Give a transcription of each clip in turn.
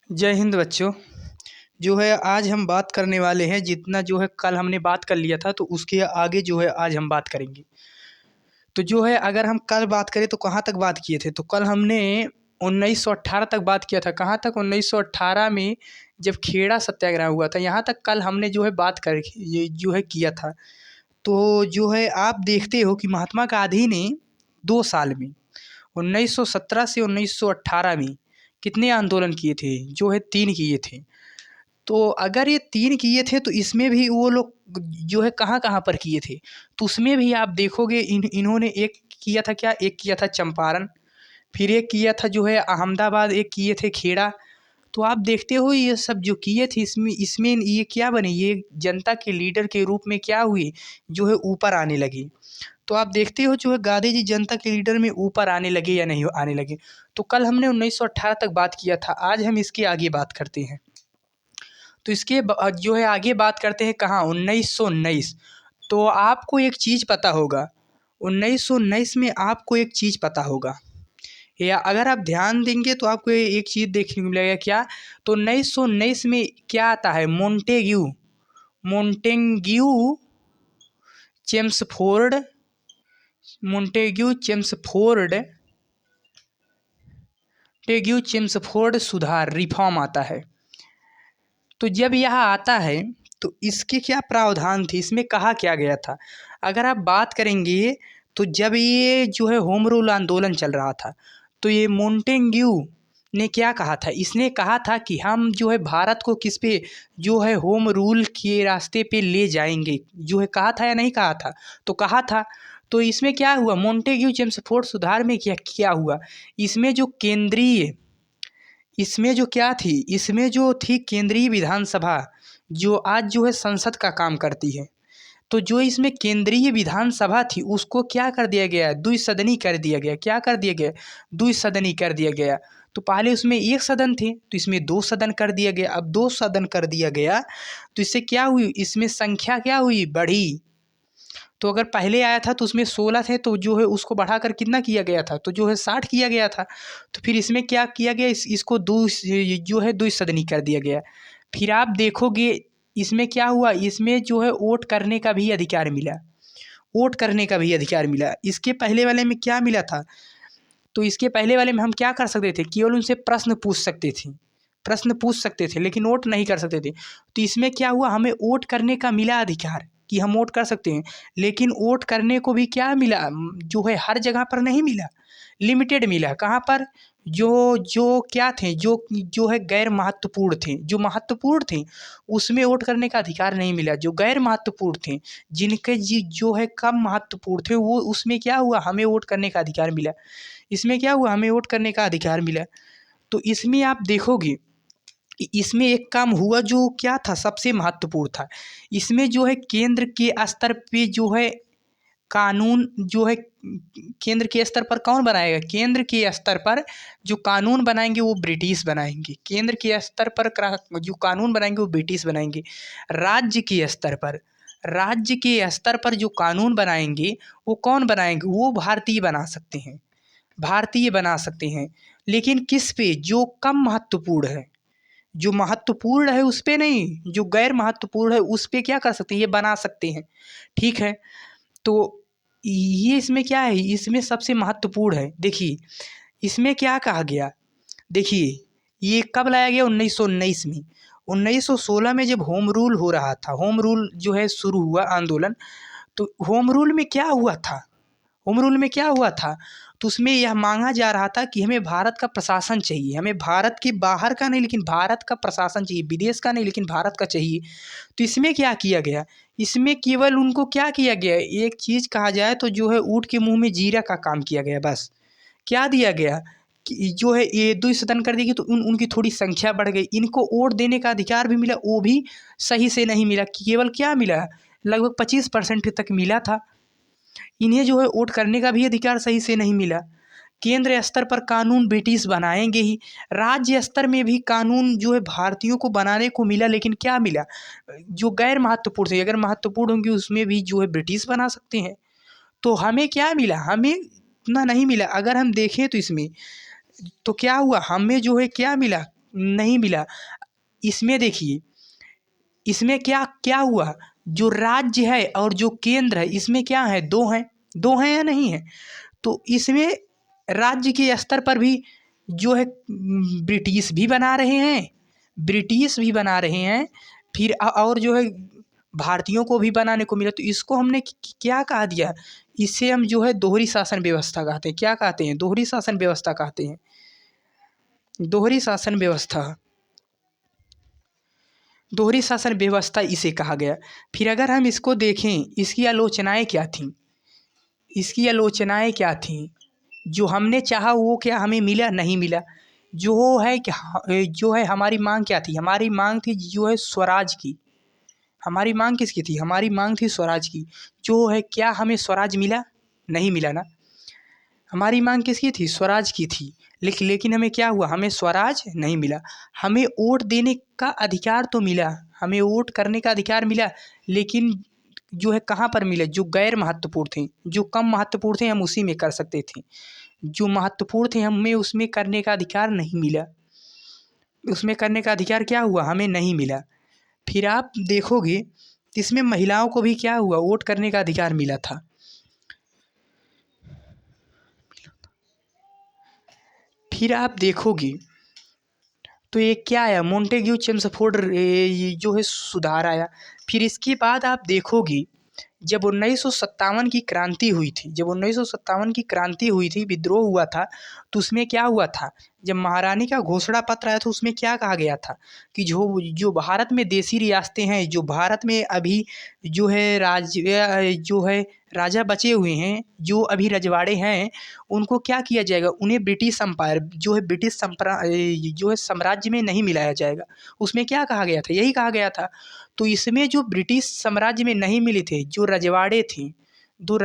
जय हिंद बच्चों। जो है आज हम बात करने वाले हैं, जितना जो है कल हमने बात कर लिया था तो उसके आगे जो है आज हम बात करेंगे। तो जो है अगर हम कल बात करें तो कहाँ तक बात किए थे, तो कल हमने 1918 तक बात किया था। कहाँ तक? 1918 में जब खेड़ा सत्याग्रह हुआ था, यहाँ तक कल हमने जो है बात कर ये जो है किया था। तो जो है आप देखते हो कि महात्मा गांधी ने 2 साल में 1917 से 1918 में कितने आंदोलन किए थे? जो है 3 किए थे। तो अगर ये 3 किए थे तो इसमें भी वो लोग जो है कहाँ-कहाँ पर किए थे? तो उसमें भी आप देखोगे इन्होंने एक किया था क्या? एक किया था चंपारण, फिर एक किया था जो है अहमदाबाद, एक किए थे खेड़ा। तो आप देखते हो ये सब जो किए थे इसमें इसमें ये क्या बने? ये जनता के लीडर के रूप में क्या हुए? जो है ऊपर आने लगे। तो आप देखते हो जो है गांधी जी जनता के लीडर में ऊपर आने लगे या नहीं आने लगे। तो कल हमने 1918 तक बात किया था, आज हम इसके आगे बात करते हैं। तो इसके जो है आगे बात करते हैं कहाँ? 1919। तो आपको एक चीज़ पता होगा, 1919 में आपको एक चीज़ पता होगा, या अगर आप ध्यान देंगे तो आपको एक चीज़ देखने को मिलेगा क्या? तो 1919 में क्या आता है? Montagu Montagu Chelmsford Montagu Chelmsford टेग्यू चेम्सफोर्ड सुधार रिफॉर्म आता है। तो जब यह आता है तो इसके क्या प्रावधान थे? इसमें कहा क्या गया था? अगर आप बात करेंगे तो जब ये जो है होम रूल आंदोलन चल रहा था तो ये मोंटेग्यू ने क्या कहा था? इसने कहा था कि हम जो है भारत को किस पे जो है होम रूल के रास्ते पे ले जाएंगे। जो है कहा था या नहीं कहा था? तो कहा था। तो इसमें क्या हुआ? मोंटेग्यू चेम्सफोर्ड सुधार में क्या क्या हुआ? इसमें जो केंद्रीय इसमें जो क्या थी? इसमें जो थी केंद्रीय विधानसभा, जो आज जो है संसद का काम करती है। तो जो इसमें केंद्रीय विधानसभा थी उसको क्या कर दिया गया? द्विसदनी कर दिया गया। क्या कर दिया गया? द्विसदनी कर दिया गया। तो पहले उसमें 1 सदन थे तो इसमें 2 सदन कर दिया गया। अब 2 सदन कर दिया गया तो इससे क्या हुई? इसमें संख्या क्या हुई? बढ़ी। तो अगर पहले आया था तो उसमें 16 थे तो जो है उसको बढ़ाकर कितना किया गया था? तो जो है 60 किया गया था। तो फिर इसमें क्या किया गया? इसको जो है द्विसदनी कर दिया गया। फिर आप देखोगे इसमें क्या हुआ? इसमें जो है वोट करने का भी अधिकार मिला। वोट करने का भी अधिकार मिला। इसके पहले वाले में क्या मिला था? तो इसके पहले वाले में हम क्या कर सकते थे? केवल उनसे प्रश्न पूछ सकते थे। प्रश्न पूछ सकते थे लेकिन वोट नहीं कर सकते थे। तो इसमें क्या हुआ? हमें वोट करने का मिला अधिकार कि हम वोट कर सकते हैं। लेकिन वोट करने को भी क्या मिला? जो है हर जगह पर नहीं मिला, लिमिटेड मिला। कहाँ पर? जो जो क्या थे? जो है गैर महत्वपूर्ण थे। जो महत्वपूर्ण थे उसमें वोट करने का अधिकार नहीं मिला। जो गैर महत्वपूर्ण थे, जिनके जो है कम महत्वपूर्ण थे, वो उसमें क्या हुआ? हमें वोट करने का अधिकार मिला। इसमें क्या हुआ? हमें वोट करने का अधिकार मिला। तो इसमें आप देखोगे इसमें एक काम हुआ जो क्या था? सबसे महत्वपूर्ण था। इसमें जो है केंद्र के स्तर पे जो है कानून जो है केंद्र के स्तर पर कौन बनाएगा? केंद्र के स्तर पर जो कानून बनाएंगे वो ब्रिटिश बनाएंगे। केंद्र के स्तर पर जो कानून बनाएंगे वो ब्रिटिश बनाएंगे। राज्य के स्तर पर जो कानून बनाएंगे वो कौन बनाएंगे? वो भारतीय बना सकते हैं। भारतीय बना सकते हैं लेकिन किस पे? जो कम महत्वपूर्ण है। जो महत्वपूर्ण है उस पे नहीं, जो गैर महत्वपूर्ण है उस पे क्या कर सकते हैं? ये बना सकते हैं। ठीक है। तो ये इसमें क्या है? इसमें सबसे महत्वपूर्ण है। देखिए इसमें क्या कहा गया? देखिए ये कब लाया गया? 1919 में। 1916 में जब होम रूल हो रहा था, होम रूल जो है शुरू हुआ आंदोलन, तो होम रूल में क्या हुआ था? होम रूल में क्या हुआ था? तो उसमें यह मांगा जा रहा था कि हमें भारत का प्रशासन चाहिए। हमें भारत के बाहर का नहीं लेकिन भारत का प्रशासन चाहिए। विदेश का नहीं लेकिन भारत का चाहिए। तो इसमें क्या किया गया? इसमें केवल उनको क्या किया गया? एक चीज़ कहा जाए तो जो है ऊँट के मुँह में जीरा का काम किया गया बस। क्या दिया गया? कि जो है ये द्विसदन कर देगी तो उनकी थोड़ी संख्या बढ़ गई। इनको वोट देने का अधिकार भी मिला, वो भी सही से नहीं मिला। केवल क्या मिला? लगभग 25% तक मिला था। इन्हें जो है वोट करने का भी अधिकार सही से नहीं मिला। केंद्र स्तर पर कानून ब्रिटिश बनाएंगे ही, राज्य स्तर में भी कानून जो है भारतीयों को बनाने को मिला लेकिन क्या मिला? जो गैर महत्वपूर्ण थे, अगर महत्वपूर्ण होंगे उसमें भी जो है ब्रिटिश बना सकते हैं। तो हमें क्या मिला? हमें उतना नहीं मिला। अगर हम देखें तो इसमें तो क्या हुआ? हमें जो है क्या मिला? नहीं मिला। इसमें देखिए, इसमें क्या क्या हुआ, जो राज्य है और जो केंद्र है इसमें क्या है, दो हैं या नहीं है। तो इसमें राज्य के स्तर पर भी जो है ब्रिटिश भी बना रहे हैं, ब्रिटिश भी बना रहे हैं, फिर और जो है भारतीयों को भी बनाने को मिला। तो इसको हमने क्या कहा दिया, इसे हम जो है दोहरी शासन व्यवस्था कहते हैं। क्या कहते हैं, दोहरी शासन व्यवस्था कहते हैं, दोहरी शासन व्यवस्था, दोहरी शासन व्यवस्था इसे कहा गया। फिर अगर हम इसको देखें, इसकी आलोचनाएं क्या थीं, इसकी आलोचनाएं क्या थीं, जो हमने चाहा वो क्या हमें मिला, नहीं मिला। जो है कि जो है हमारी मांग क्या थी, हमारी मांग थी जो है स्वराज की। हमारी मांग किसकी थी, हमारी मांग थी स्वराज की। जो है क्या हमें स्वराज मिला, नहीं मिला ना। हमारी मांग किसकी थी, स्वराज की थी। लेकिन हमें क्या हुआ, हमें स्वराज नहीं मिला। हमें वोट देने का अधिकार तो मिला, हमें वोट करने का अधिकार मिला, लेकिन जो है कहाँ पर मिले, जो गैर महत्वपूर्ण थे, जो कम महत्वपूर्ण थे हम उसी में कर सकते थे, जो महत्वपूर्ण थे हमें उसमें करने का अधिकार नहीं मिला। उसमें करने का अधिकार क्या हुआ, हमें नहीं मिला। फिर आप देखोगे इसमें महिलाओं को भी क्या हुआ, वोट करने का अधिकार मिला था। फिर आप देखोगे तो ये क्या आया, मोंटेग्यू चेम्सफोर्ड जो है सुधार आया। फिर इसके बाद आप देखोगे जब 1957 की क्रांति हुई थी, जब 1957 की क्रांति हुई थी, विद्रोह हुआ था, तो उसमें क्या हुआ था, जब महारानी का घोषणा पत्र आया था उसमें क्या कहा गया था कि जो जो भारत में देसी रियासतें हैं, जो भारत में अभी जो है जो है राजा बचे हुए हैं, जो अभी रजवाड़े हैं, उनको क्या किया जाएगा, उन्हें ब्रिटिश अम्पायर जो है जो है साम्राज्य में नहीं मिलाया जाएगा। उसमें क्या कहा गया था, यही कहा गया था। तो इसमें जो ब्रिटिश साम्राज्य में नहीं मिले थे, जो रजवाड़े थे, जो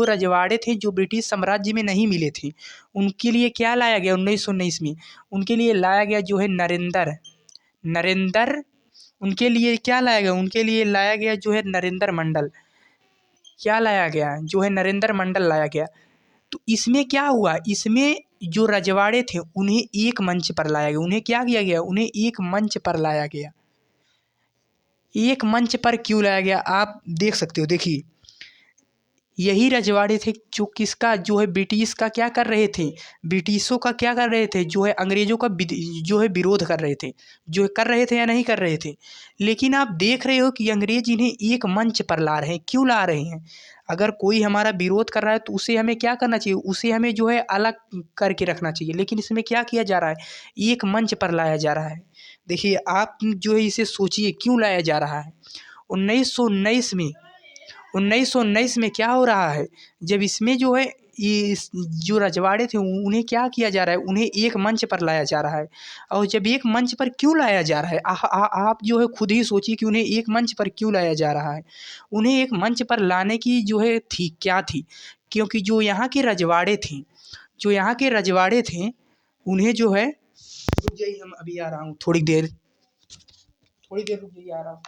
रजवाड़े थे जो ब्रिटिश साम्राज्य में नहीं मिले थे, उनके लिए क्या लाया गया 1919 में, उनके लिए लाया गया जो है नरेंद्र नरेंद्र उनके लिए क्या लाया गया, उनके लिए लाया गया जो है नरेंद्र मंडल। क्या लाया गया, जो है नरेंद्र मंडल लाया गया। तो इसमें क्या हुआ, इसमें जो रजवाड़े थे उन्हें एक मंच पर लाया गया। उन्हें क्या किया गया, उन्हें एक मंच पर लाया गया। एक मंच पर क्यों लाया गया, आप देख सकते हो। देखिए, यही रजवाड़े थे जो किसका, जो है ब्रिटिश का क्या कर रहे थे, ब्रिटिशों का क्या कर रहे थे, जो है अंग्रेज़ों का जो है विरोध कर रहे थे, जो है कर रहे थे या नहीं कर रहे थे। लेकिन आप देख रहे हो कि अंग्रेज़ इन्हें एक मंच पर ला रहे हैं। क्यों ला रहे हैं, अगर कोई हमारा विरोध कर रहा है तो उसे हमें क्या करना चाहिए, उसे हमें जो है अलग करके रखना चाहिए। लेकिन इसमें क्या किया जा रहा है, एक मंच पर लाया जा रहा है। देखिए, आप जो है इसे सोचिए क्यों लाया जा रहा है। 1919 में क्या हो रहा है, जब इसमें जो है ये जो रजवाड़े थे उन्हें क्या किया जा रहा है, उन्हें एक मंच पर लाया जा रहा है। और जब एक मंच पर क्यों लाया जा रहा है, आप जो है खुद ही सोचिए कि उन्हें एक मंच पर क्यों लाया जा रहा है। उन्हें एक मंच पर लाने की जो है थी क्या थी, क्योंकि जो यहाँ के रजवाड़े थे, जो यहाँ के रजवाड़े थे, उन्हें जो है, रुक जाइए हम अभी आ रहा हूँ, थोड़ी देर रुक जाइए, आ रहा हूँ।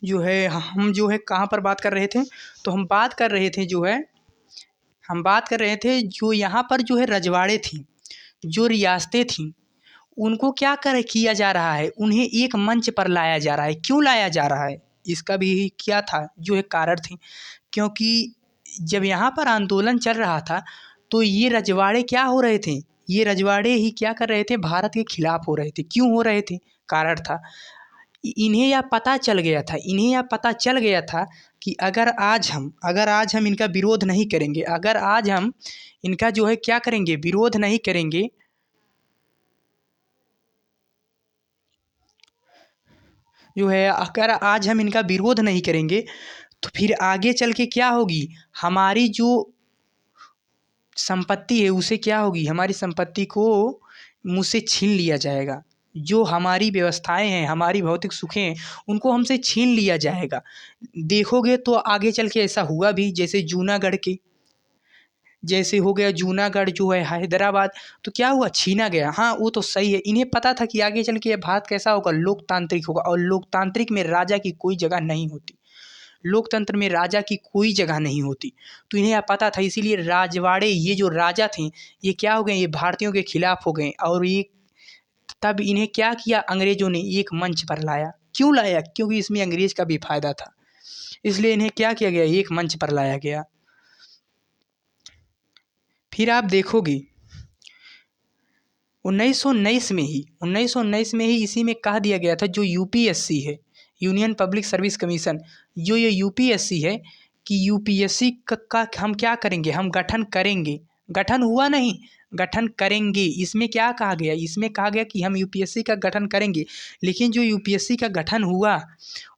जो है हम जो है कहाँ पर बात कर रहे थे, तो हम बात कर रहे थे जो है, हम बात कर रहे थे जो यहाँ पर जो है रजवाड़े थी, जो रियासतें थीं, उनको क्या कर किया जा रहा है, उन्हें एक मंच पर लाया जा रहा है। क्यों लाया जा रहा है, इसका भी क्या था, जो है कारण थे। क्योंकि जब यहाँ पर आंदोलन चल रहा था तो ये रजवाड़े क्या हो रहे थे, ये रजवाड़े ही क्या कर रहे थे, भारत के खिलाफ हो रहे थे। क्यों हो रहे थे, कारण था, इन्हें यह पता चल गया था, इन्हें यह पता चल गया था कि अगर आज हम इनका विरोध नहीं करेंगे, अगर आज हम इनका जो है क्या करेंगे, विरोध नहीं करेंगे, जो है अगर आज हम इनका विरोध नहीं करेंगे तो फिर आगे चल के क्या होगी, हमारी जो संपत्ति है उसे क्या होगी, हमारी संपत्ति को मुझसे छीन लिया जाएगा। जो हमारी व्यवस्थाएं हैं, हमारी भौतिक सुखें हैं, उनको हमसे छीन लिया जाएगा। देखोगे तो आगे चल के ऐसा हुआ भी, जैसे जैसे हो गया जूनागढ़ जो है हैदराबाद, तो क्या हुआ, छीना गया। हाँ वो तो सही है, इन्हें पता था कि आगे चल के ये भारत कैसा होगा, लोकतांत्रिक होगा, और लोकतांत्रिक में राजा की कोई जगह नहीं होती, लोकतंत्र में राजा की कोई जगह नहीं होती। तो इन्हें पता था, इसीलिए राजवाड़े ये जो राजा थे ये क्या हो गए, ये भारतीयों के खिलाफ हो गए। और ये तब इन्हें क्या किया, अंग्रेजों ने एक मंच पर लाया। क्यों लाया, क्योंकि इसमें अंग्रेज का भी फायदा था, इसलिए इन्हें क्या किया गया, एक मंच पर लाया गया। फिर आप देखोगे 1919 में ही इसी में कहा दिया गया था, जो यूपीएससी है, यूनियन पब्लिक सर्विस कमीशन, जो ये यूपीएससी है, कि यूपीएससी का हम क्या करेंगे, हम गठन करेंगे। गठन हुआ नहीं, गठन करेंगे। इसमें क्या कहा गया, इसमें कहा गया कि हम यूपीएससी का गठन करेंगे। लेकिन जो यूपीएससी का गठन हुआ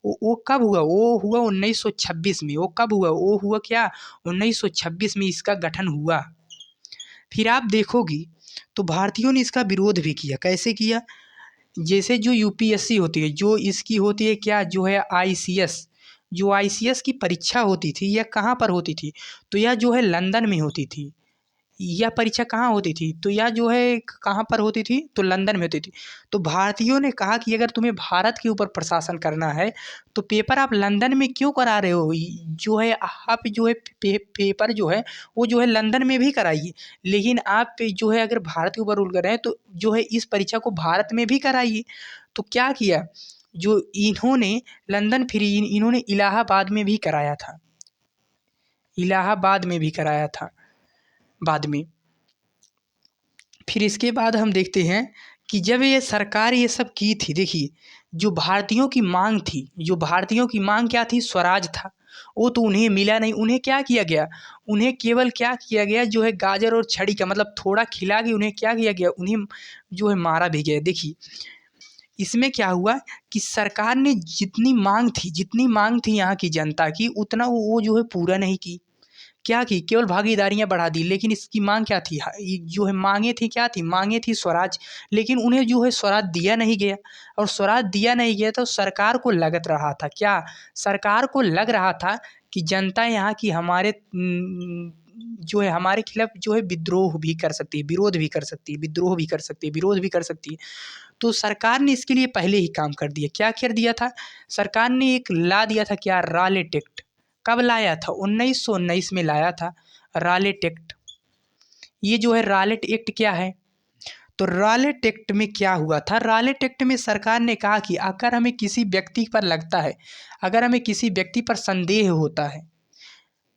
वो कब हुआ, वो हुआ 1926 में। वो कब हुआ, वो हुआ क्या, 1926 में इसका गठन हुआ। फिर आप देखोगी तो भारतीयों ने इसका विरोध भी किया। कैसे किया, जैसे जो यूपीएससी होती है, जो इसकी होती है क्या, जो है आईसीएस, जो आईसीएस की परीक्षा होती थी, यह कहाँ पर होती थी, तो यह जो है लंदन में होती थी। यह परीक्षा कहाँ होती थी, तो यह जो है कहाँ पर होती थी, तो लंदन में होती थी। तो भारतीयों ने कहा कि अगर तुम्हें भारत के ऊपर प्रशासन करना है तो पेपर आप लंदन में क्यों करा रहे हो, जो है आप जो है पेपर जो है वो जो है लंदन में भी कराइए, लेकिन आप जो है अगर भारत के ऊपर रूल कर रहे हैं तो जो है इस परीक्षा को भारत में भी कराइए। तो क्या किया, जो इन्होंने लंदन, फिर इन्होंने इलाहाबाद में भी कराया था, इलाहाबाद में भी कराया था बाद में। फिर इसके बाद हम देखते हैं कि जब ये सरकार ये सब की थी, देखिए जो भारतीयों की मांग थी, जो भारतीयों की मांग क्या थी, स्वराज था, वो तो उन्हें मिला नहीं। उन्हें क्या किया गया, उन्हें केवल क्या किया गया, जो है गाजर और छड़ी का मतलब थोड़ा खिला के उन्हें क्या किया गया, उन्हें जो है मारा भी गया। देखिए इसमें क्या हुआ कि सरकार ने जितनी मांग थी यहाँ की जनता की, उतना वो जो है पूरा नहीं की। क्या की, केवल भागीदारियाँ बढ़ा दी, लेकिन इसकी मांग क्या थी, ये जो है मांगे थी, क्या थी, मांगे थी स्वराज। लेकिन उन्हें जो है स्वराज दिया नहीं गया, और स्वराज दिया नहीं गया तो सरकार को लग रहा था क्या, सरकार को लग रहा था कि जनता यहाँ की हमारे जो है हमारे खिलाफ जो है विद्रोह भी कर सकती है, विरोध भी कर सकती है, विद्रोह भी कर सकती है, विरोध भी कर सकती है। तो सरकार ने इसके लिए पहले ही काम कर दिया। क्या कर दिया था, सरकार ने एक ला दिया था, क्या, रॉलेट एक्ट। कब लाया था, 1919 में लाया था रॉलेट एक्ट। ये जो है रॉलेट एक्ट क्या है, तो रॉलेट एक्ट में क्या हुआ था, रॉलेट एक्ट में सरकार ने कहा कि अगर हमें किसी व्यक्ति पर लगता है, अगर हमें किसी व्यक्ति पर संदेह होता है,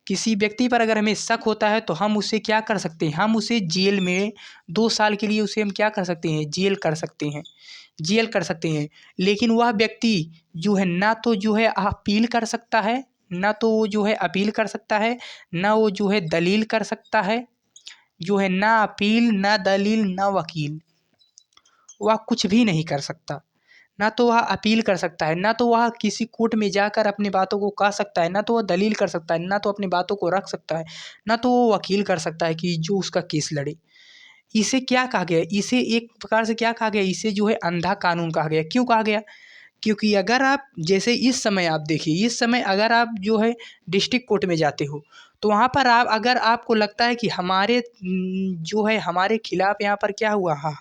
किसी व्यक्ति पर अगर हमें शक होता है, तो हम उसे क्या कर सकते हैं, हम उसे जेल में 2 साल के लिए उसे हम क्या कर सकते हैं, जेल कर सकते हैं, जेल कर सकते हैं। लेकिन वह व्यक्ति जो है ना तो जो है अपील कर सकता है, ना तो वो जो है अपील कर सकता है, ना वो जो है दलील कर सकता है, जो है ना अपील ना दलील ना वकील, वह कुछ भी नहीं कर सकता। ना तो वह अपील कर सकता है, ना तो वह किसी कोर्ट में जाकर अपनी बातों को कह सकता है, ना तो वह दलील कर सकता है, ना तो अपनी बातों को रख सकता है, ना तो वो वकील कर सकता है कि जो उसका केस लड़े। इसे क्या कहा गया, इसे एक प्रकार से क्या कहा गया, इसे जो है अंधा कानून कहा गया। क्यों कहा गया, क्योंकि अगर आप जैसे इस समय आप देखिए, इस समय अगर आप जो है डिस्ट्रिक्ट कोर्ट में जाते हो, तो वहाँ पर आप अगर आपको लगता है कि हमारे जो है हमारे खिलाफ यहाँ पर क्या हुआ, हाँ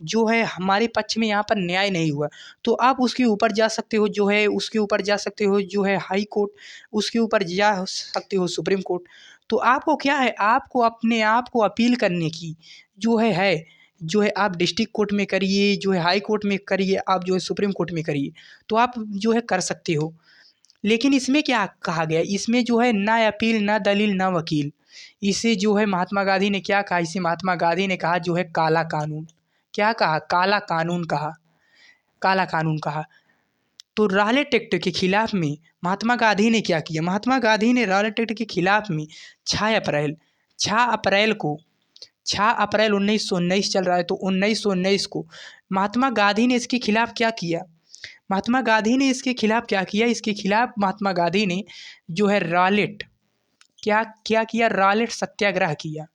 जो है हमारे पक्ष में यहाँ पर न्याय नहीं हुआ, तो आप उसके ऊपर जा सकते हो, जो है उसके ऊपर जा सकते हो जो है हाई कोर्ट, उसके ऊपर जा सकते हो सुप्रीम कोर्ट। तो आपको क्या है, आपको अपने आप को अपील करने की जो है जो है आप डिस्ट्रिक्ट कोर्ट में करिए, जो है हाई कोर्ट में करिए, आप जो है सुप्रीम कोर्ट में करिए, तो आप जो है कर सकते हो। लेकिन इसमें क्या कहा गया, इसमें जो है ना अपील ना दलील ना वकील। इसे जो है महात्मा गांधी ने क्या कहा, इसे महात्मा गांधी ने कहा जो है काला कानून। क्या कहा, काला कानून कहा, काला कानून कहा। तो रॉलेट एक्ट के खिलाफ में महात्मा गांधी ने क्या किया, महात्मा गांधी ने रॉलेट एक्ट के खिलाफ में 6 अप्रैल को 6 अप्रैल 1919 चल रहा है, तो 1919 को महात्मा गांधी ने इसके खिलाफ क्या किया, महात्मा गांधी ने इसके खिलाफ क्या किया, इसके खिलाफ महात्मा गांधी ने जो है रॉलेट क्या क्या किया, रॉलेट सत्याग्रह किया,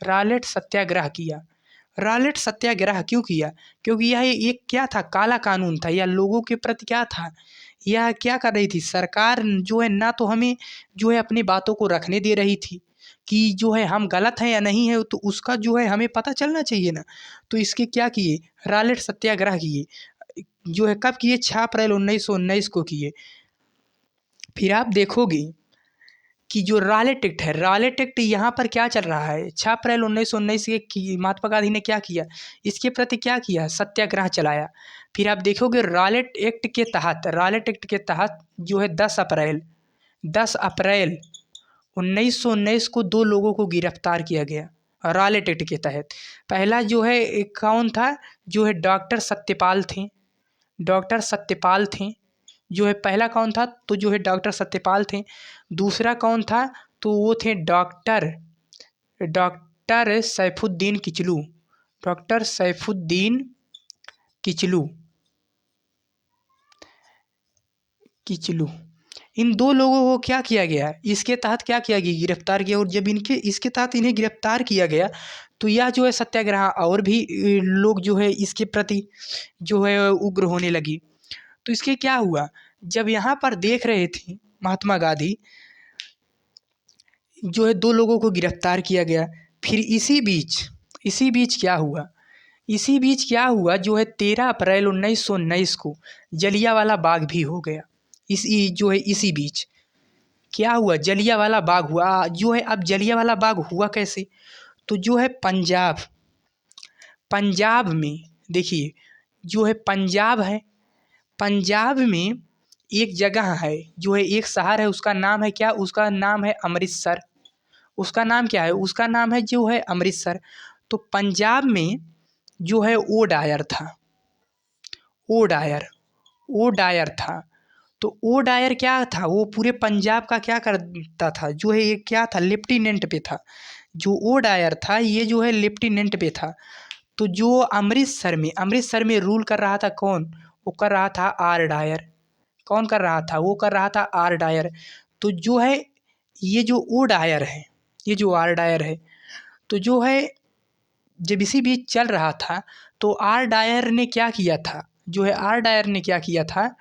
रॉलेट सत्याग्रह किया। रॉलेट सत्याग्रह क्यों किया, क्योंकि यह एक क्या था, काला कानून था। यह लोगों के प्रति क्या था, यह क्या कर रही थी सरकार, जो है ना तो हमें जो है अपनी बातों को रखने दे रही थी, कि जो है हम गलत हैं या नहीं है, तो उसका जो है हमें पता चलना चाहिए ना। तो इसके क्या किए, रॉलेट सत्याग्रह किए, जो है कब किए, 6 अप्रैल 1919 को किए। फिर आप देखोगे कि जो रॉलेट एक्ट है, रॉलेट एक्ट यहाँ पर क्या चल रहा है, 6 अप्रैल 1919 के महात्मा गांधी ने क्या किया, इसके प्रति क्या किया, सत्याग्रह चलाया। फिर आप देखोगे रॉलेट एक्ट के तहत, रॉलेट एक्ट के तहत जो है 10 अप्रैल 1919 को 2 लोगों को गिरफ्तार किया गया रॉलेट एक्ट के तहत। पहला जो है कौन था, जो है डॉक्टर सत्यपाल थे, डॉक्टर सत्यपाल थे, जो है पहला कौन था, तो जो है डॉक्टर सत्यपाल थे। दूसरा कौन था, तो वो थे doctor doctor Saifuddin Kitchlew, doctor Saifuddin Kitchlew Kitchlew. इन 2 लोगों को क्या किया गया, इसके तहत क्या किया गया, गिरफ्तार किया। और जब इसके तहत इन्हें गिरफ्तार किया गया, तो यह जो है सत्याग्रह और भी लोग जो है इसके प्रति जो है उग्र होने लगी। तो इसके क्या हुआ, जब यहाँ पर देख रहे थे महात्मा गांधी, जो है 2 लोगों को गिरफ्तार किया गया। फिर इसी बीच क्या हुआ, जो है 13 अप्रैल 1919 को जलियांवाला बाग भी हो गया। इसी बीच क्या हुआ, जलियांवाला बाग हुआ। जो है अब जलियांवाला बाग हुआ कैसे, तो जो है पंजाब में देखिए, जो है पंजाब में एक जगह है, जो है एक शहर है, उसका नाम है क्या, उसका नाम है अमृतसर। उसका नाम क्या है, उसका नाम है जो है अमृतसर। तो पंजाब में जो है ओ डायर था। तो ओ डायर क्या था, वो पूरे पंजाब का क्या करता था, जो है ये क्या था, लेफ्टिनेंट पे था। जो ओ डायर था ये जो है लेफ्टिनेंट पे था। तो जो अमृतसर में रूल कर रहा था कौन, वो कर रहा था आर डायर। कौन कर रहा था, वो कर रहा था आर डायर। तो जो है ये जो ओ डायर है, ये जो आर डायर है, तो जो है जब इसी बीच चल रहा था, तो आर डायर ने क्या किया था, जो है आर डायर ने क्या किया था,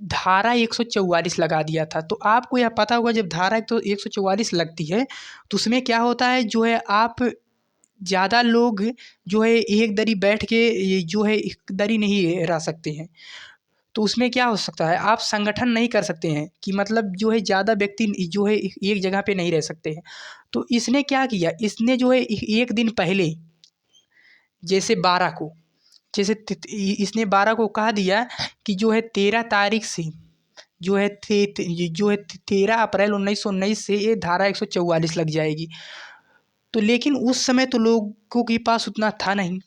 धारा 144 लगा दिया था। तो आपको यह पता होगा, जब धारा 144 लगती है, तो उसमें क्या होता है, जो है आप ज़्यादा लोग जो है एक दरी बैठ के ये जो है एक दरी नहीं रह सकते हैं। तो उसमें क्या हो सकता है, आप संगठन नहीं कर सकते हैं, कि मतलब जो है ज़्यादा व्यक्ति जो है एक जगह पे नहीं रह सकते हैं। तो इसने क्या किया, इसने जो है एक दिन पहले, जैसे 12 को, इसने 12 को कह दिया कि जो है 13 तारीख से जो है 13 अप्रैल 1919 से ये धारा 144 लग जाएगी। तो लेकिन उस समय तो लोगों के पास उतना था नहीं।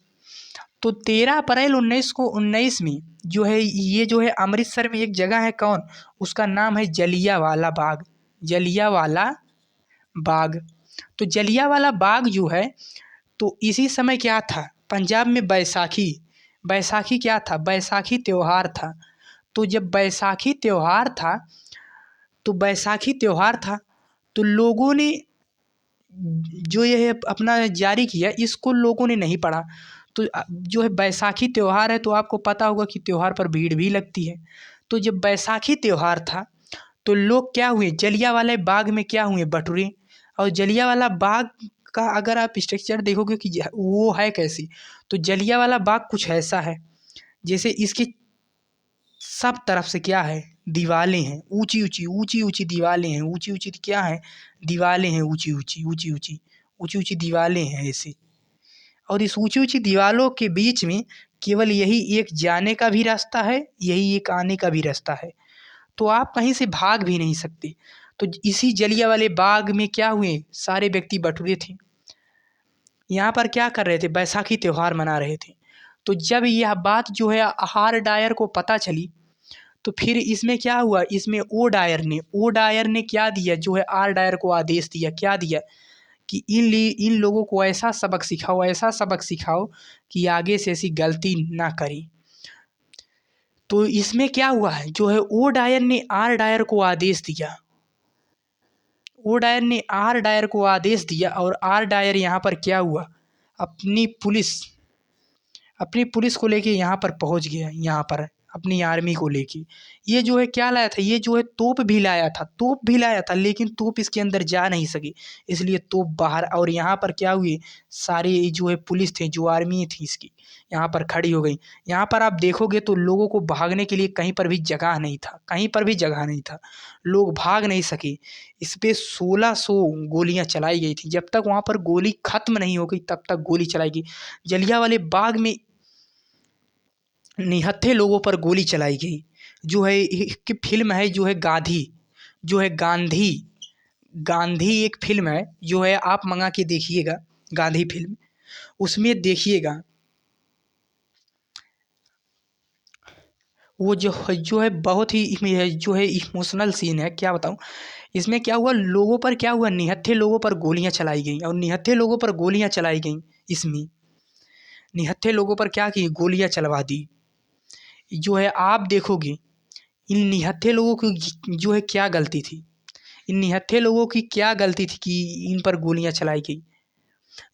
तो 13 अप्रैल 1919 में जो है ये जो है अमृतसर में एक जगह है कौन, उसका नाम है जलियांवाला बाग। तो जलियांवाला बाग जो है, तो इसी समय क्या था, पंजाब में बैसाखी क्या था, बैसाखी त्यौहार था। तो जब बैसाखी त्यौहार था, तो लोगों ने जो ये अपना जारी किया, इसको लोगों ने नहीं पढ़ा। तो जो है बैसाखी त्यौहार है, तो आपको पता होगा कि त्यौहार पर भीड़ भी लगती है। तो जब बैसाखी त्यौहार था, तो लोग क्या हुए, जलियांवाला बाग में क्या हुए, बटुरे। और जलियांवाला बाग का अगर आप स्ट्रक्चर देखोगे कि वो है कैसी, तो जलियांवाला बाग कुछ ऐसा है, जैसे इसकी सब तरफ से क्या है, दीवारें हैं, ऊंची दीवारें हैं, ऊंची क्या है, दीवारें हैं, ऊंची दीवारें हैं ऐसे। और इस ऊंची दीवारों के बीच में केवल यही एक जाने का भी रास्ता है, यही एक आने का भी रास्ता है। तो आप कहीं से भाग भी नहीं सकते। तो इसी जलियांवाले बाग में क्या हुए, सारे व्यक्ति बटुरे थे, यहाँ पर क्या कर रहे थे, बैसाखी त्यौहार मना रहे थे। तो जब यह बात जो है आर डायर को पता चली, तो फिर इसमें क्या हुआ, इसमें ओ डायर ने क्या दिया, जो है आर डायर को आदेश दिया, क्या दिया, कि इन लोगों को ऐसा सबक सिखाओ कि आगे से ऐसी गलती ना करें। तो इसमें क्या हुआ है, जो है ओ डायर ने आर डायर को आदेश दिया, और आर डायर यहाँ पर क्या हुआ, अपनी पुलिस को लेके यहाँ पर पहुँच गया, यहाँ पर अपनी आर्मी को लेके। ये जो है क्या लाया था, ये जो है तोप भी लाया था, तोप भी लाया था, लेकिन तोप इसके अंदर जा नहीं सकी, इसलिए तोप बाहर। और यहाँ पर क्या हुई, सारे जो है पुलिस थे, जो आर्मी थी इसकी, यहाँ पर खड़ी हो गई। यहाँ पर आप देखोगे तो लोगों को भागने के लिए कहीं पर भी जगह नहीं था, कहीं पर भी जगह नहीं था, लोग भाग नहीं सके। इस पे 1600 गोलियां चलाई गई थी। जब तक वहाँ पर गोली खत्म नहीं हो गई तब तक गोली चलाई गई। जलियांवाले बाग में निहत्थे लोगों पर गोली चलाई गई। जो है एक फिल्म है, जो है गांधी, जो है गांधी, गांधी एक फिल्म है, जो है आप मंगा के देखिएगा, गांधी फिल्म, उसमें देखिएगा। वो जो है बहुत ही जो है इमोशनल सीन है, क्या बताऊँ। इसमें क्या हुआ, लोगों पर क्या हुआ, निहत्थे लोगों पर गोलियां चलाई गई, और निहत्थे लोगों पर गोलियां चलाई गई। इसमें निहत्थे लोगों पर क्या की, गोलियां चलवा दी। जो है आप देखोगे, इन निहत्थे लोगों की जो है क्या गलती थी, इन निहत्थे लोगों की क्या गलती थी कि इन पर गोलियां चलाई गई।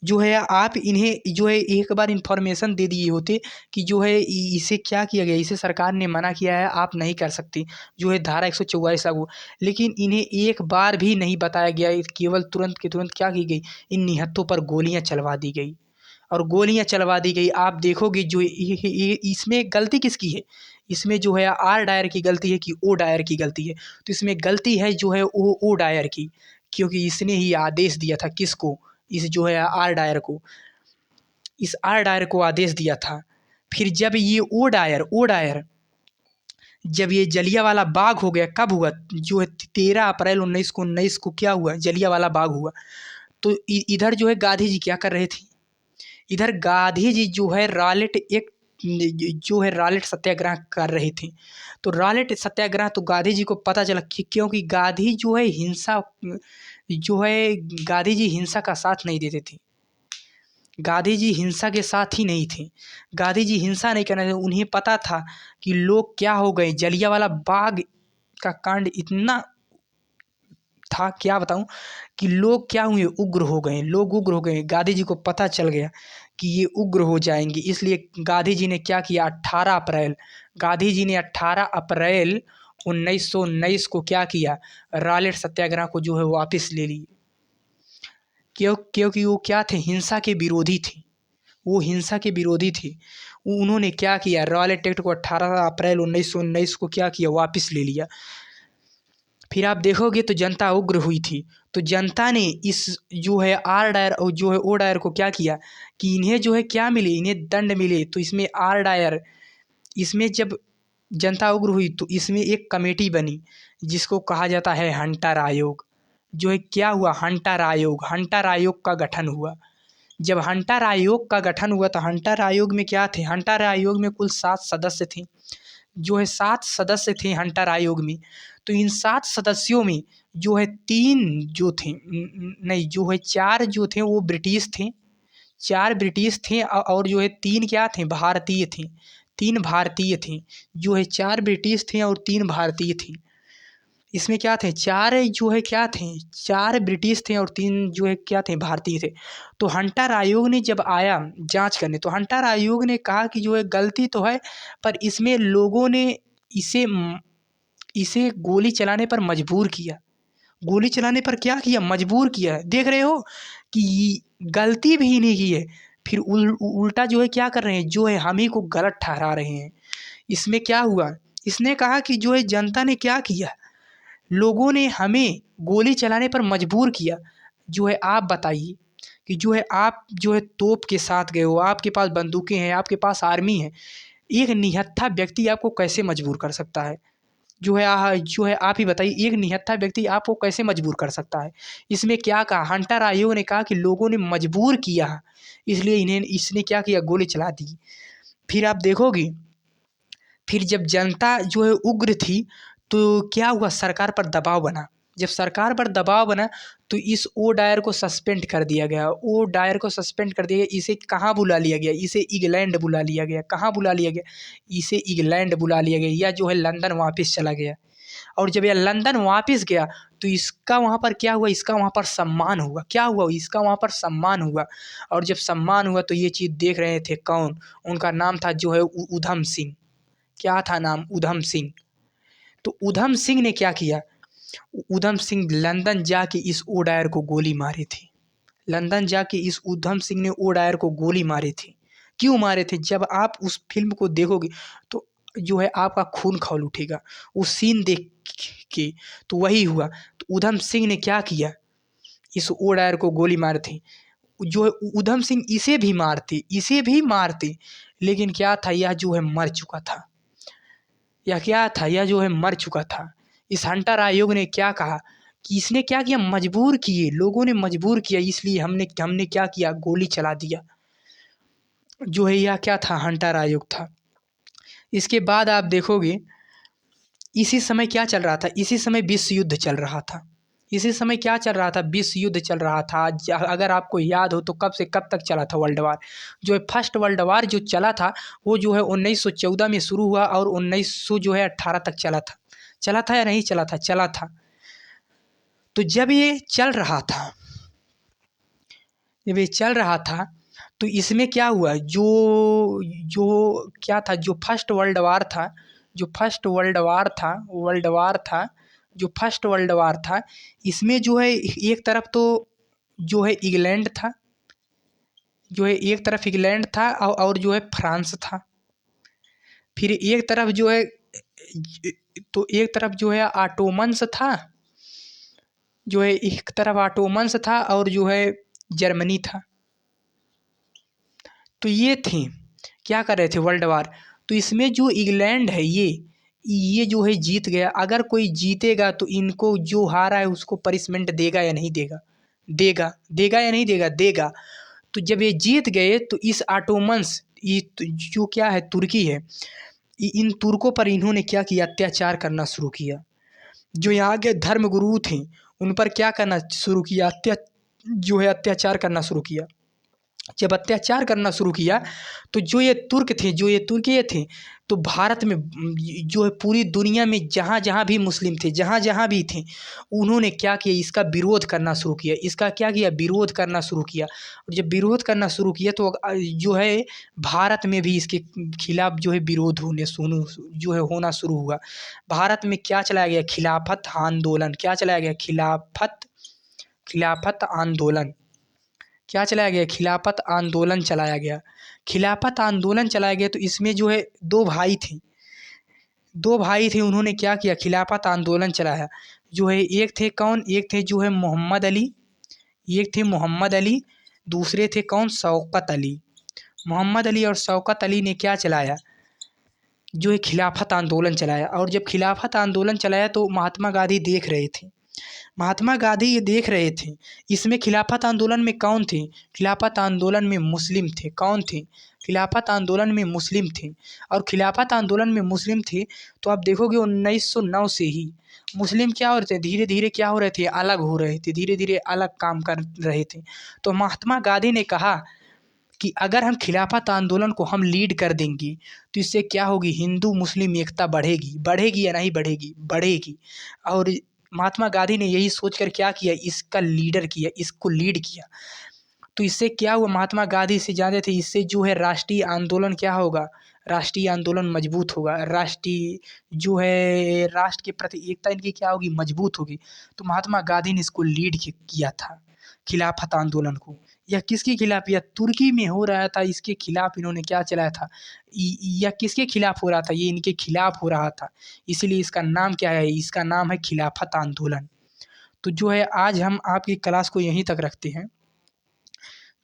जो है आप इन्हें जो है एक बार इन्फॉर्मेशन दे दिए होते कि जो है इसे क्या किया गया, इसे सरकार ने मना किया है, आप नहीं कर सकते, जो है धारा 144 लागू। लेकिन इन्हें एक बार भी नहीं बताया गया, केवल तुरंत के तुरंत क्या की गई, इन निहत्थों पर गोलियां चलवा दी गई, और गोलियां चलवा दी गई। आप देखोगे जो इसमें गलती किसकी है, इसमें जो है आर डायर की गलती है कि ओ डायर की गलती है। तो इसमें गलती है जो है ओ डायर की, क्योंकि इसने ही आदेश दिया था किसको, इस जो है आर डायर को, इस आर डायर को आदेश दिया था। फिर जब ये ओ डायर जब ये जलियांवाला बाग हो गया, कब हुआ, जो है 13 अप्रैल 1919 को क्या हुआ, जलियांवाला बाग हुआ। तो इधर जो है गांधी जी क्या कर रहे थे, इधर गांधी जी जो है रॉलेट एक जो है रॉलेट सत्याग्रह कर रहे थे। तो रॉलेट सत्याग्रह तो गांधी जी को पता चला कि क्योंकि गांधी जो है हिंसा, जो है गांधी जी हिंसा का साथ नहीं देते थे, गांधी जी हिंसा के साथ ही नहीं थे, गांधी जी हिंसा नहीं करना थे। उन्हें पता था कि लोग क्या हो गए, जलियांवाला बाग का कांड इतना था, क्या बताऊं, कि लोग क्या हुए, उग्र हो गए, लोग उग्र हो गए। गांधी जी को पता चल गया कि ये उग्र हो जाएंगे, इसलिए गांधी जी ने क्या किया, 18 अप्रैल, गांधी जी ने 18 अप्रैल 1919 को क्या किया, रॉलेट सत्याग्रह को जो है वापस ले ली। क्योंकि वो क्या थे, हिंसा के विरोधी थे, वो हिंसा के विरोधी थे। उन्होंने क्या किया, रॉलेट एक्ट को 18 अप्रैल 1919 को क्या किया, वापस ले लिया। फिर आप देखोगे तो जनता उग्र हुई थी। तो जनता ने इस जो है आर डायर और जो है ओ डायर को क्या किया कि इन्हें जो है क्या मिले, इन्हें दंड मिले। तो इसमें आर डायर, इसमें जब जनता उग्र हुई तो इसमें एक कमेटी बनी जिसको कहा जाता है हंटर आयोग। जो है क्या हुआ, हंटर आयोग, हंटर आयोग का गठन हुआ। जब हंटर आयोग का गठन हुआ तो हंटर आयोग में क्या थे, हंटर आयोग में कुल 7 सदस्य थे, जो है 7 सदस्य थे हंटर आयोग में। तो इन 7 सदस्यों में जो है 3 जो थे नहीं, जो है 4 जो थे वो ब्रिटिश थे, 4 ब्रिटिश थे, और जो है 3 क्या थे, भारतीय थे, 3 भारतीय थे। जो है 4 ब्रिटिश थे और 3 भारतीय थे। इसमें क्या थे, 4 जो है क्या थे, 4 ब्रिटिश थे और 3 जो है क्या थे, भारतीय थे। तो हंटर आयोग ने जब आया जांच करने, तो हंटर आयोग ने कहा कि जो है गलती तो है, पर इसमें लोगों ने इसे इसे गोली चलाने पर मजबूर किया, गोली चलाने पर क्या किया, मजबूर किया है। देख रहे हो कि गलती भी नहीं की है, फिर उल्टा जो है क्या कर रहे हैं, जो है हम ही को गलत ठहरा रहे हैं। इसमें क्या हुआ, इसने कहा कि जो है जनता ने क्या किया, लोगों ने हमें गोली चलाने पर मजबूर किया। जो है आप बताइए कि जो है आप जो है तोप के साथ गए हो, आपके पास बंदूकें हैं, आपके पास आर्मी है, एक निहत्था व्यक्ति आपको कैसे मजबूर कर सकता है। जो है आप ही बताइए, एक निहत्था व्यक्ति आपको कैसे मजबूर कर सकता है। इसमें क्या कहा, हंटर आयोग ने कहा कि लोगों ने मजबूर किया, इसलिए इसने क्या किया, गोली चला दी। फिर आप देखोगे, फिर जब जनता जो है उग्र थी तो क्या हुआ, सरकार पर दबाव बना। जब सरकार पर दबाव बना तो इस ओ डायर को सस्पेंड कर दिया गया, ओ डायर को सस्पेंड कर दिया गया। इसे कहाँ बुला लिया गया, इसे इंग्लैंड बुला लिया गया। कहाँ बुला लिया गया, इसे इंग्लैंड बुला लिया गया, या जो है लंदन वापस चला गया। और जब यह लंदन वापस गया तो इसका वहाँ पर क्या हुआ, इसका वहाँ पर सम्मान हुआ। क्या हुआ, इसका वहाँ पर सम्मान हुआ। और जब सम्मान हुआ तो ये चीज़ देख रहे थे कौन, उनका नाम था जो है उधम सिंह। क्या था नाम, ऊधम सिंह। तो ऊधम सिंह ने क्या किया, ऊधम सिंह लंदन जाके इस ओडायर को गोली मारी थी। लंदन जाके इस ऊधम सिंह ने ओडायर को गोली मारी थी। क्यों मारे थे, जब आप उस फिल्म को देखोगे तो जो है आपका खून खौल उठेगा उस सीन देख के। तो वही हुआ। तो ऊधम सिंह ने क्या किया, इस ओडायर को गोली मारी थी। जो है ऊधम सिंह इसे भी मारते, लेकिन क्या था, यह जो है मर चुका था। यह क्या था, यह जो है मर चुका था। इस हंटर आयोग ने क्या कहा कि इसने क्या किया, मजबूर किए, लोगों ने मजबूर किया, इसलिए हमने क्या किया, गोली चला दिया। जो है यह क्या था, हंटर आयोग था। इसके बाद आप देखोगे इसी समय क्या चल रहा था, इसी समय विश्व युद्ध चल रहा था। इसी समय क्या चल रहा था, विश्व युद्ध चल रहा था। अगर आपको याद हो तो कब से कब तक चला था वर्ल्ड वार। जो है फर्स्ट वर्ल्ड वार जो चला था वो जो है 1914 में शुरू हुआ और 1918 तक चला था। चला था या नहीं चला था, चला था। तो जब ये चल रहा था तो इसमें क्या हुआ, जो जो क्या था, जो फर्स्ट वर्ल्ड वार था, इसमें जो है एक तरफ तो जो है इंग्लैंड था, और जो है फ्रांस था। फिर एक तरफ जो है ऑटोमन्स था, और जो है जर्मनी था। तो ये थे क्या कर रहे थे, वर्ल्ड वार। तो इसमें जो इंग्लैंड है ये जो है जीत गया। अगर कोई जीतेगा तो इनको जो हारा है उसको पनिशमेंट देगा या नहीं देगा, देगा या नहीं देगा, देगा। तो जब ये जीत गए तो इस ऑटोमन्स, ये जो क्या है, तुर्की है, इन तुर्कों पर इन्होंने क्या किया, अत्याचार करना शुरू किया। जो यहाँ के धर्मगुरु थे उन पर क्या करना शुरू किया, अत्याचार करना शुरू किया। जब अत्याचार करना शुरू किया तो जो ये तुर्कीय थे, तो भारत में जो है पूरी दुनिया में जहाँ भी मुस्लिम थे, जहाँ भी थे, उन्होंने क्या किया, इसका विरोध करना शुरू किया। इसका क्या किया, विरोध करना शुरू किया। और जब विरोध करना शुरू किया तो जो है भारत में भी इसके खिलाफ जो है विरोध होना शुरू हुआ। भारत में क्या चलाया गया, खिलाफत आंदोलन। क्या चलाया गया, खिलाफत आंदोलन। क्या चलाया गया, खिलाफत आंदोलन चलाया गया। तो इसमें जो है दो भाई थे, उन्होंने क्या किया, खिलाफत आंदोलन चलाया। जो है एक थे कौन, एक थे जो है मोहम्मद अली, दूसरे थे कौन, शौकत अली। मोहम्मद अली और शौकत अली ने क्या चलाया, जो है खिलाफत आंदोलन चलाया। और जब खिलाफत आंदोलन चलाया तो महात्मा गांधी ये देख रहे थे। इसमें खिलाफत आंदोलन में कौन थे, खिलाफत आंदोलन में मुस्लिम थे। कौन थे, खिलाफत आंदोलन में मुस्लिम थे। और खिलाफत आंदोलन में मुस्लिम थे तो आप देखोगे 1909 से ही मुस्लिम क्या हो रहे थे, धीरे धीरे क्या हो रहे थे, अलग हो रहे थे, धीरे धीरे अलग काम कर रहे थे। तो महात्मा गांधी ने कहा कि अगर हम खिलाफत आंदोलन को हम लीड कर देंगे तो इससे क्या होगी, हिंदू मुस्लिम एकता बढ़ेगी या नहीं बढ़ेगी। और महात्मा गांधी ने यही सोचकर क्या किया, इसको लीड किया। तो इससे क्या हुआ, महात्मा गांधी से जानते थे, इससे जो है राष्ट्रीय आंदोलन क्या होगा, राष्ट्रीय आंदोलन मजबूत होगा। जो है राष्ट्र के प्रति एकता इनकी क्या होगी, मजबूत होगी। तो महात्मा गांधी ने इसको लीड किया था, खिलाफत आंदोलन को। यह किसके खिलाफ, यह तुर्की में हो रहा था, इसके खिलाफ इन्होंने क्या चलाया था। यह किसके खिलाफ हो रहा था, ये इनके खिलाफ हो रहा था। इसीलिए इसका नाम क्या है, इसका नाम है खिलाफत आंदोलन। तो जो है आज हम आपकी क्लास को यहीं तक रखते हैं,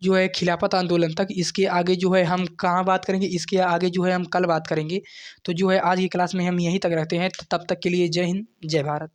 जो है खिलाफत आंदोलन तक। इसके आगे जो है हम कहाँ बात करेंगे, इसके आगे जो है हम कल बात करेंगे। तो जो है आज की क्लास में हम यहीं तक रखते हैं। तब तक के लिए जय हिंद, जय भारत।